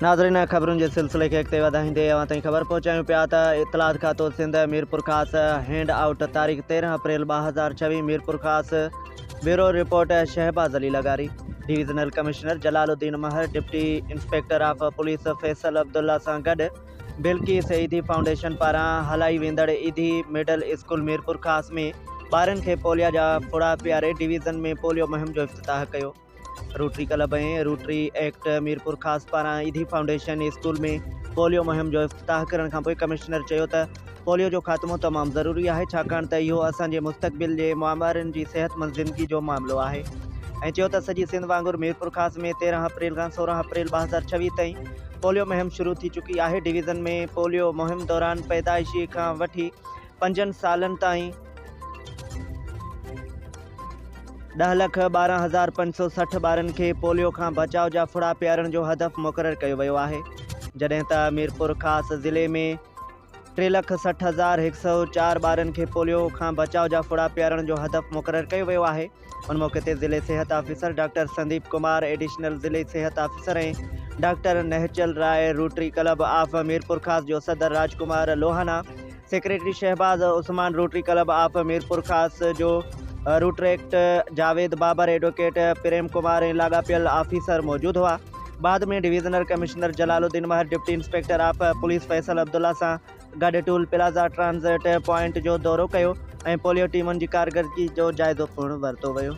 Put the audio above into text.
नाज़रीन ख़बरुनि जे सिलसिले खे अॻिते वधाईंदे अवां ताईं ख़बर पहुचायूं पिया त इतलात खातो सिंध मीरपुर ख़ासि हैंड आउट तारीख़ 13 अप्रैल 2026 मीरपुर ख़ासि ब्यूरो रिपोर्ट शहबाज अली लगारी। Divisional commissioner Jalaluddin Mahar deputy inspector of police Faisal Abdullah सां गॾु बिल्किस ईदी फाउंडेशन पारां हलाई वेंदड़ ईदी मिडल स्कूल मीरपुर ख़ासि में ॿारनि खे पोलिया जा फुड़ा पीआरे डिवीज़न में पोलियो मुहिम जो इफ़्तिताह कयो। रोटरी क्लब ऐं रोटरी एक्ट मीरपुर ख़ासि पारां ईदी फाउंडेशन स्कूल में पोलियो मुहिम जो इफ़्तिताह करण खां पोइ कमिश्नर चयो त पोलियो जो ख़ात्मो तमामु ज़रूरी आहे, छाकाणि त इहो असांजे मुस्तक़बिल जे मामरनि जी सेहतमंद ज़िंदगी जो मामिलो आहे। ऐं चयो त सॼी सिंध वांगुरु मीरपुर ख़ासि में 13 अप्रैल खां 16 अप्रैल 2026 ताईं पोलियो मुहिम शुरू थी चुकी आहे। डिवीज़न में पोलियो मुहिम दौरान पैदाइशी खां वठी 5 सालनि ताईं 10,12,560 ॿारनि खे पोलियो खां बचाव जा फुड़ा पीआरण जो हदफ़ मुक़ररु कयो वियो आहे, जॾहिं त मीरपुर ख़ासि ज़िले में 3,60,104 ॿारनि खे पोलियो खां बचाव जा फुड़ा पीआरण जो हदफ़ मुक़ररु कयो वियो आहे। उन मौक़े ते ज़िले सिहत officer doctor Sandeep Kumar, additional ज़िले सिहत ऑफिसर ऐं doctor Nehchal Rai, Rotary Club of Mirpur Khas जो सदर Rajkumar Lohana, secretary Shahbaz Usman, Rotary Club of Mirpur Khas जो रूटरेक्ट जावेद बाबर, एडवोकेट प्रेम कुमार ऐं लाॻापियल ऑफिसर मौजूदु हुआ। बाद में divisional commissioner Jalaluddin Mahar deputy inspector of police Faisal Abdullah सां गॾु टूल प्लाज़ा ट्रांज़िट पॉइंट जो दौरो कयो ऐं पोलियो टीमुनि जी कारकर्दगी जो जाइज़ो पिणु वरितो वियो।